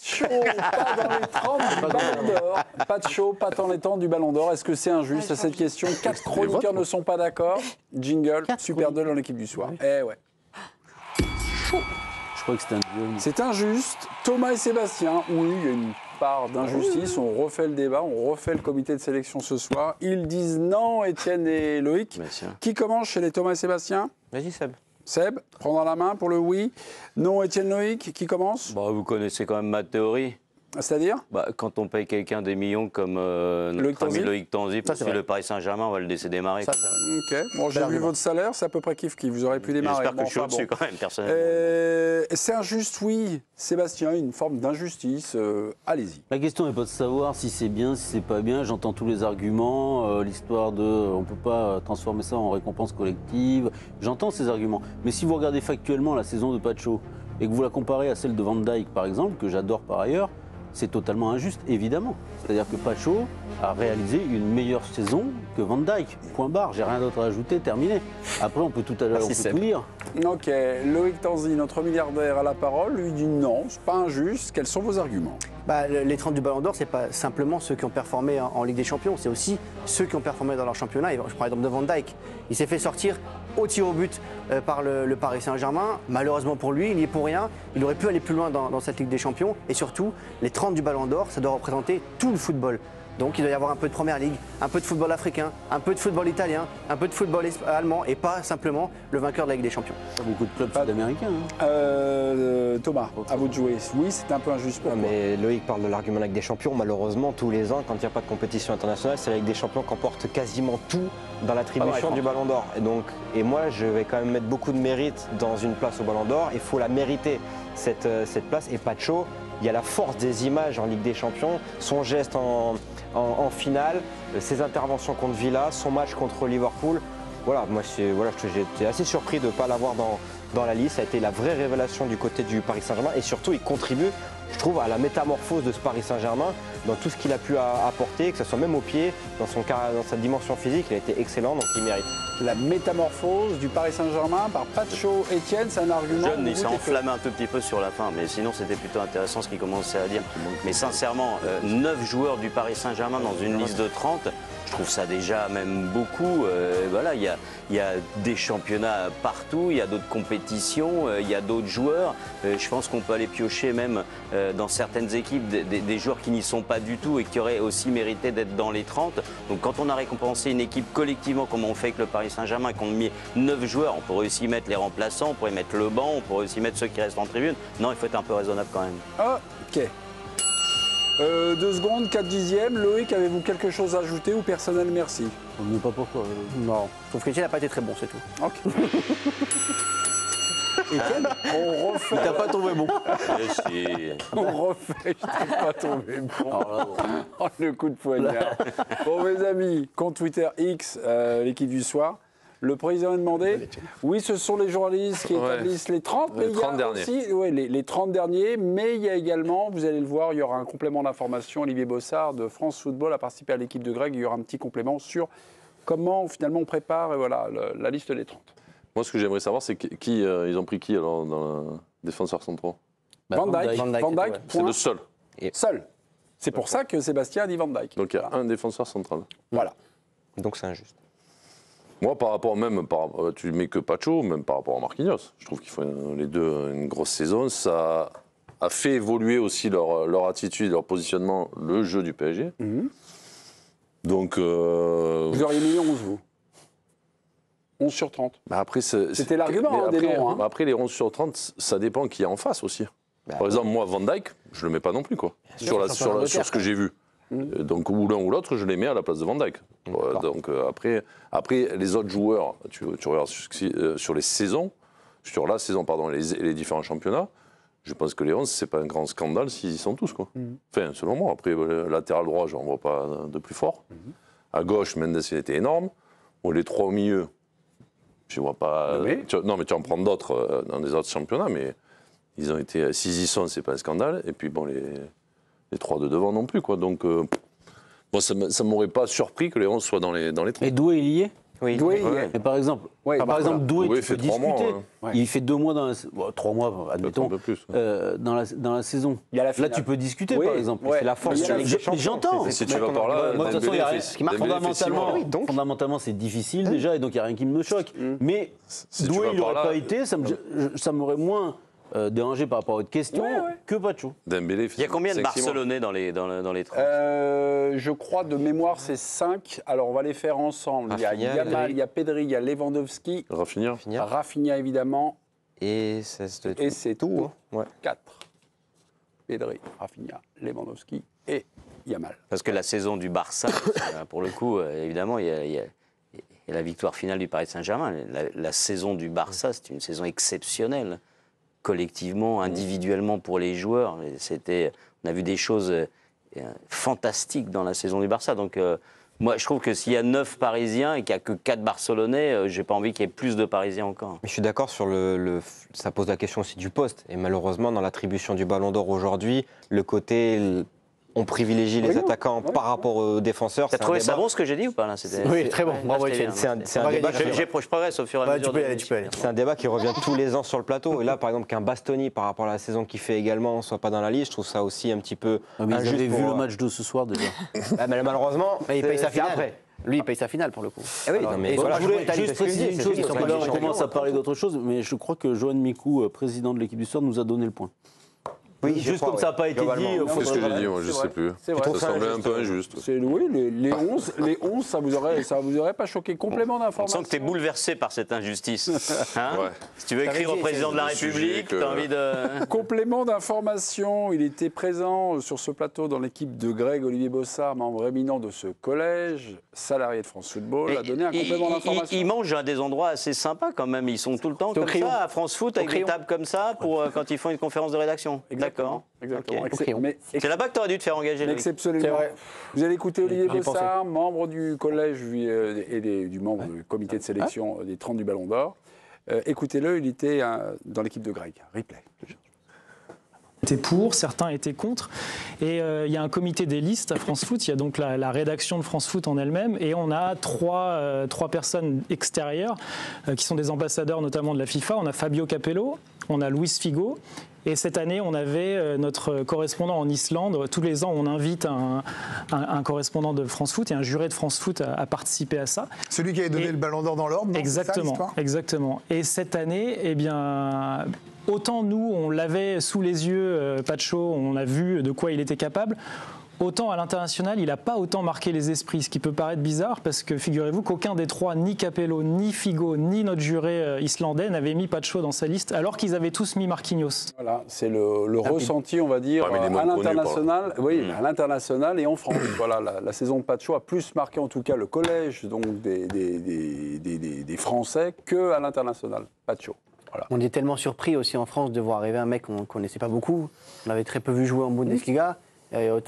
Chaud, pas dans les 30 du Ballon d'Or. Pas de chaud, pas dans les temps du Ballon d'Or. Est-ce que c'est injuste à cette question? 4 chroniqueurs ne sont pas d'accord. Jingle, Super 2 dans l'équipe du soir. Eh ouais. Je crois que c'était un duel. C'est injuste. Thomas et Sébastien, oui, il y a une part d'injustice. On refait le débat, on refait le comité de sélection ce soir. Ils disent non, Étienne et Loïc. Qui commence chez les Thomas et Sébastien? Vas-y, Seb. Seb, prendre la main pour le oui. Non, Étienne, Loïc, qui commence? Bon, vous connaissez quand même ma théorie. C'est-à-dire? Quand on paye quelqu'un des millions comme notre ami Loïc Tanzi, parce que le Paris Saint-Germain, on va le laisser démarrer. Ça, ok. Bon, j'ai vu votre salaire, c'est à peu près kiff-kiff. Vous aurez pu démarrer. J'espère que je suis au-dessus quand même, personnellement. C'est injuste, oui. Sébastien, une forme d'injustice. Allez-y. La question n'est pas de savoir si c'est bien, si c'est pas bien. J'entends tous les arguments, l'histoire de on ne peut pas transformer ça en récompense collective. J'entends ces arguments. Mais si vous regardez factuellement la saison de Pacho et que vous la comparez à celle de Van Dijk, par exemple, que j'adore par ailleurs, c'est totalement injuste, évidemment. C'est-à-dire que Pacho a réalisé une meilleure saison que Van Dijk. Point barre, j'ai rien d'autre à ajouter, terminé. Après, on peut tout lire. Ok, Loïc Tanzi, notre milliardaire, a la parole. Lui dit non, c'est pas injuste. Quels sont vos arguments? Les 30 du Ballon d'Or, c'est pas simplement ceux qui ont performé en Ligue des Champions, c'est aussi ceux qui ont performé dans leur championnat. Je prends l'exemple de Van Dijk. Il s'est fait sortir au tir au but par le Paris Saint-Germain. Malheureusement pour lui, il n'y est pour rien. Il aurait pu aller plus loin dans cette Ligue des Champions. Et surtout, les 30 du Ballon d'Or, ça doit représenter tout le football. Donc il doit y avoir un peu de Première Ligue, un peu de football africain, un peu de football italien, un peu de football allemand et pas simplement le vainqueur de la Ligue des Champions. Pas beaucoup de clubs sud-américains. Thomas, à vous de jouer. Oui, c'est un peu injuste pour moi. Mais Loïc parle de l'argument de la Ligue des Champions. Malheureusement, tous les ans, quand il n'y a pas de compétition internationale, c'est la Ligue des Champions qui emporte quasiment tout dans l'attribution du Ballon d'Or. Et moi, je vais quand même mettre beaucoup de mérite dans une place au Ballon d'Or. Il faut la mériter, cette place. Et Pacho, il y a la force des images en Ligue des Champions, son geste en finale, ses interventions contre Villa, son match contre Liverpool. Voilà, moi j'étais assez surpris de ne pas l'avoir dans la liste. Ça a été la vraie révélation du côté du Paris Saint-Germain et surtout il contribue, je trouve, à la métamorphose de ce Paris Saint-Germain dans tout ce qu'il a pu apporter, que ce soit même au pied, dans sa dimension physique, il a été excellent, donc il mérite. La métamorphose du Paris Saint-Germain par Pacho. Étienne, c'est un argument. Jeune, il s'est enflammé un tout petit peu sur la fin, mais sinon c'était plutôt intéressant ce qu'il commençait à dire. Mais sincèrement, 9 joueurs du Paris Saint-Germain dans une liste de 30, je trouve ça déjà même beaucoup. Voilà, il y a des championnats partout, il y a d'autres compétitions, il y a d'autres joueurs. Je pense qu'on peut aller piocher même dans certaines équipes des joueurs qui n'y sont pas du tout et qui auraient aussi mérité d'être dans les 30. Donc quand on a récompensé une équipe collectivement comme on fait avec le Paris Saint-Germain et qu'on a mis 9 joueurs, on pourrait aussi mettre les remplaçants, on pourrait mettre le banc, on pourrait aussi mettre ceux qui restent en tribune. Non, il faut être un peu raisonnable quand même. Ok. 2 secondes, 4 dixièmes. Loïc, avez-vous quelque chose à ajouter ou personnel, merci? On ne sait pas pourquoi. Non, je trouve qu'Étienne n'a pas été très bon, c'est tout. Ok. Étienne, on refait. Il t'a pas trouvé bon. On refait, je t'ai pas tombé bon. Oh, le coup de poignard. Bon, mes amis, compte Twitter X, l'équipe du soir. Le président a demandé, oui, ce sont les journalistes qui établissent les 30, mais il y a aussi les 30 derniers, mais il y a également, vous allez le voir, il y aura un complément d'information. Olivier Bossard de France Football a participé à l'équipe de Greg, il y aura un petit complément sur comment finalement on prépare la liste des 30. Moi, ce que j'aimerais savoir, c'est qui ils ont pris qui alors dans le défenseur central? Van Dijk, c'est le seul. Seul. C'est pour ça que Sébastien a dit Van Dijk. Donc il y a un défenseur central. Voilà. Donc c'est injuste. Moi, par rapport tu mets que Pacho, même par rapport à Marquinhos. Je trouve qu'ils font les deux une grosse saison. Ça a fait évoluer aussi leur attitude, leur positionnement, le jeu du PSG. Donc, vous auriez mis 11, vous 11 sur 30. C'était l'argument des noms. Après, les 11 sur 30, ça dépend qui est en face aussi. Par exemple, moi, Van Dijk, je ne le mets pas non plus, quoi. Sur ce que j'ai vu. Donc, ou l'un ou l'autre, je les mets à la place de Van Dijk. Donc, après, les autres joueurs, tu regardes sur les saisons, sur la saison, pardon, les différents championnats, je pense que les 11, ce n'est pas un grand scandale s'ils y sont tous, quoi. Enfin, selon moi. Après, le latéral droit, je n'en vois pas de plus fort. À gauche, Mendes, il était énorme. Bon, les 3 au milieu, je ne vois pas. Non, mais tu en prends d'autres dans des autres championnats, mais ils ont été. S'ils y sont, ce n'est pas un scandale. Et puis, bon, les 3 de devant non plus, quoi. Donc, moi, ça ne m'aurait pas surpris que les 11 soient dans les 30. Et Doué, il y est? Oui. Doué, Mais par exemple, Ouais, par exemple Doué, Doué tu fait peux 3 mois, discuter. ouais. Il fait 2 mois dans la... 3 mois, admettons, un peu plus. dans la saison. Il y a la Là, finale. tu peux discuter, Oui, par exemple. ouais. C'est la force Mais il y a de la la- Ligue des Champions. J'entends. Et si tu vas par là, Moi, de toute façon, il y a rien. Fondamentalement, c'est difficile déjà, et donc il n'y a rien qui me choque. Mais Si tu Doué, vas il par n'aurait là- pas été, ça m'aurait moins dérangé par rapport à votre question que Pacho. Dembélé, Il y a combien de 5-6 mois. Barcelonais dans les 30 Je crois de mémoire c'est 5. Alors on va les faire ensemble. Il y a Rafinha, Yamal, Pedri. il y a Pedri, il y a Lewandowski, Rafinha. Rafinha évidemment, Et c'est tout. et c'est tout. Ouais. 4. Pedri, Rafinha, Lewandowski et Yamal. Parce que la saison du Barça, pour le coup, évidemment, il y a la victoire finale du Paris Saint-Germain. La saison du Barça, c'est une saison exceptionnelle, collectivement, individuellement pour les joueurs. On a vu des choses fantastiques dans la saison du Barça. Donc, moi, je trouve que s'il y a 9 Parisiens et qu'il n'y a que 4 Barcelonais, j'ai pas envie qu'il y ait plus de Parisiens encore. Mais je suis d'accord sur ça pose la question aussi du poste. Et malheureusement, dans l'attribution du Ballon d'Or aujourd'hui, le côté on privilégie les attaquants par rapport aux défenseurs. T'as trouvé ça bon ce que j'ai dit ou pas là? Oui, très bon. Bravo, c'était Étienne. bien. C'est un débat Je progresse au fur et à mesure. Tu peux y aller, tu peux y aller. C'est un débat qui revient tous les ans sur le plateau. Et là, par exemple, qu'un Bastoni, par rapport à la saison qu'il fait également, soit pas dans la liste, je trouve ça aussi un petit peu Mais vous injuste. avez vu pour- le match de ce soir déjà. Ah, mais malheureusement, Mais il paye sa c'est finale. après. Lui, il paye sa finale pour le coup. Ah oui, non, mais Et voilà, son Je match voulais contre l'Italie, juste parce que préciser une chose, ils sont parce que pas là on champions. commence à parler d'autre chose, mais je crois que Johan Mikou, président de l'équipe du Soir, nous a donné le point. Oui, Juste comme ça n'a pas été dit, globalement. C'est ce que faudrait- j'ai dit, moi, je sais plus. C'est vrai. Ça semblait un peu injuste. C'est oui, les 11, ça vous aurait pas choqué. Complément On d'information. sent que tu es bouleversé par cette injustice. Hein Ouais. Si tu veux écrire au président de la le sujet République, que- tu as envie de... Complément d'information, il était présent sur ce plateau dans l'équipe de Greg Olivier Bossard, membre éminent de ce collège, salarié de France Football, a donné un complément d'information. Ils mangent à des endroits assez sympas quand même. Ils sont tout le temps Au comme crayon. ça à France Foot avec des crayon. tables comme ça pour quand ils font une conférence de rédaction. D'accord. Exactement. Ok. Mais C'est là-bas que tu aurais dû te faire engager. Mais Loïc. exceptionnellement. C'est vrai. Vous allez écouter Olivier J'y ai pensé. Bossard, membre du collège et du membre du comité de sélection des 30 du Ballon d'Or. Écoutez-le, il était dans l'équipe de Greg. Replay. étaient pour, certains étaient contre. Et il y a un comité des listes à France Foot, il y a donc la rédaction de France Foot en elle-même, et on a trois personnes extérieures qui sont des ambassadeurs notamment de la FIFA. On a Fabio Capello, on a Luis Figo, et cette année on avait notre correspondant en Islande. Tous les ans on invite un correspondant de France Foot et un juré de France Foot à participer à ça. Celui qui avait donné le ballon d'or dans l'ordre, non? Exactement, C'est ça, l'histoire exactement. Et cette année, eh bien, autant nous, on l'avait sous les yeux, Pacho, on a vu de quoi il était capable, autant à l'international, il n'a pas autant marqué les esprits, ce qui peut paraître bizarre, parce que figurez-vous qu'aucun des trois, ni Capello, ni Figo, ni notre juré islandais, n'avait mis Pacho dans sa liste, alors qu'ils avaient tous mis Marquinhos. Voilà, c'est le ressenti, on va dire, Parmi les moins à connus, l'international, oui, à l'international et en France. Voilà, la saison de Pacho a plus marqué en tout cas le collège donc des Français qu'à l'international. Pacho. Voilà. On est tellement surpris aussi en France de voir arriver un mec qu'on ne connaissait pas beaucoup. On l'avait très peu vu jouer en Bundesliga,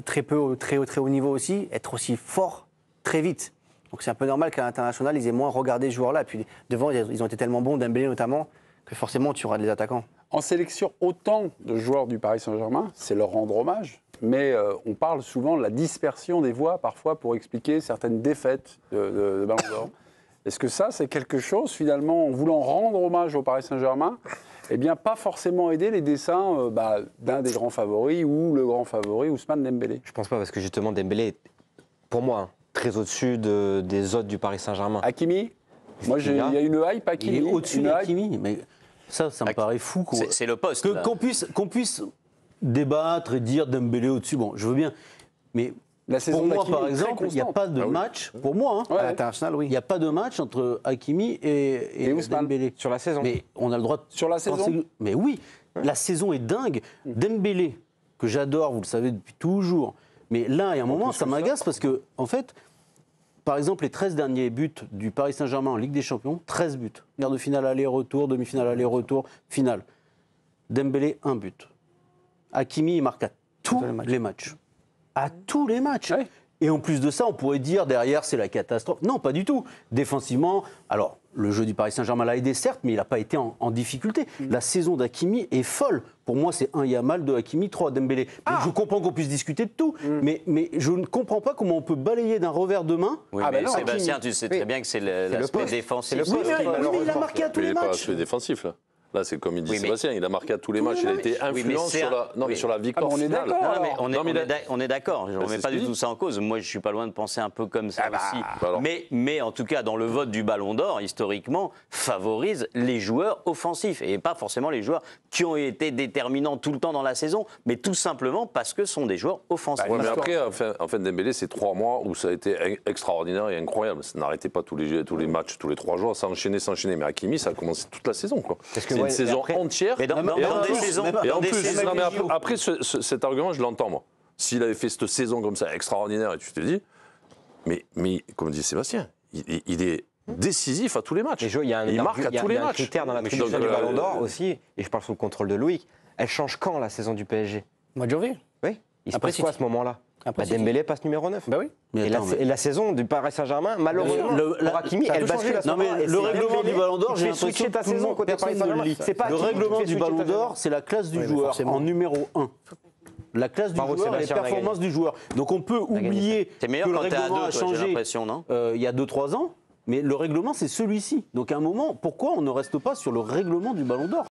très peu au très haut niveau aussi, être aussi fort très vite. Donc c'est un peu normal qu'à l'international, ils aient moins regardé ce joueur-là. Et puis devant, ils ont été tellement bons, Dembélé notamment, que forcément tu auras des attaquants. En sélection, autant de joueurs du Paris Saint-Germain, c'est leur rendre hommage, mais on parle souvent de la dispersion des voix parfois pour expliquer certaines défaites de Ballon d'Or. Est-ce que ça, c'est quelque chose, finalement, en voulant rendre hommage au Paris Saint-Germain, eh bien, pas forcément aider les dessins d'un des grands favoris ou le grand favori, Ousmane Dembélé? Je pense pas, parce que justement, Dembélé est, pour moi, très au-dessus des autres du Paris Saint-Germain. Hakimi? Moi, il y a une hype, Hakimi. Il est au-dessus une hype. d'Hakimi, mais ça me paraît fou. C'est le poste. là. Qu'on puisse débattre et dire Dembélé au-dessus, bon, je veux bien, mais La saison pour moi, d'Hakimi par est très exemple, il n'y a constante. pas de match, pour moi, hein, Ouais. À l'international, oui. il n'y a pas de match entre Hakimi et Ousmane. Dembélé. Sur la saison. Mais on a le droit de Sur la saison penser- Mais oui, la saison est dingue. Dembélé, que j'adore, vous le savez depuis toujours, mais là, il y a un moment, ça m'agace parce que, en fait, par exemple, les 13 derniers buts du Paris Saint-Germain en Ligue des Champions, 13 buts. Quart de finale aller-retour, demi-finale aller-retour, finale. Dembélé, 1 but. Hakimi, il marque à tous les matchs. À tous les matchs. Ouais. Et en plus de ça, on pourrait dire derrière, c'est la catastrophe. Non, pas du tout. Défensivement, alors, le jeu du Paris Saint-Germain l'a aidé, certes, mais il n'a pas été en difficulté. La saison d'Hakimi est folle. Pour moi, c'est 1 Yamal, 2 Hakimi, 3 Dembélé. Je comprends qu'on puisse discuter de tout, mais je ne comprends pas comment on peut balayer d'un revers de main. Oui, mais Sébastien, tu sais très bien que c'est l'aspect défensif. Oui, mais il a marqué à tous les Il n'est pas matchs. aspect défensif, là. Là, c'est comme il dit Sébastien, il a marqué à tous les matchs. Il a été influent sur la victoire finale. On est d'accord. Je ne remets pas du tout ça en cause. Moi, je ne suis pas loin de penser un peu comme ça aussi. Mais en tout cas, dans le vote du Ballon d'Or, historiquement, favorise les joueurs offensifs et pas forcément les joueurs qui ont été déterminants tout le temps dans la saison, mais tout simplement parce que ce sont des joueurs offensifs. Ouais, mais après, en fait, Dembélé, c'est 3 mois où ça a été extraordinaire et incroyable. Ça n'arrêtait pas tous les matchs, tous les 3 jours, ça enchaînait. Mais Hakimi, ça a commencé toute la saison, quoi. C'est une saison entière. Mais dans des saisons. Après, cet argument, je l'entends, moi. S'il avait fait cette saison comme ça, extraordinaire, et tu te dis, mais comme dit Sébastien, il est décisif à tous les matchs. Il marque à tous les matchs. Il y a un critère dans l'attribution du Ballon d'Or aussi, et je parle sous le contrôle de Loïc. Elle change quand, la saison du PSG? Mois de janvier. Oui. Il se passe quoi à ce moment-là? Dembélé passe numéro 9. Bah oui. Et la saison du Paris Saint-Germain, malheureusement, pour Hakimi, elle bascule à ce moment-là. Le règlement du Ballon d'Or, j'ai l'impression que ta saison côté Paris Saint-Germain. Le règlement du Ballon d'Or, c'est la classe du joueur en numéro 1. La classe du joueur et les performances du joueur. Donc on peut oublier que le règlement a changé il y a 2-3 ans, mais le règlement, c'est celui-ci. Donc à un moment, pourquoi on ne reste pas sur le règlement du Ballon d'Or ?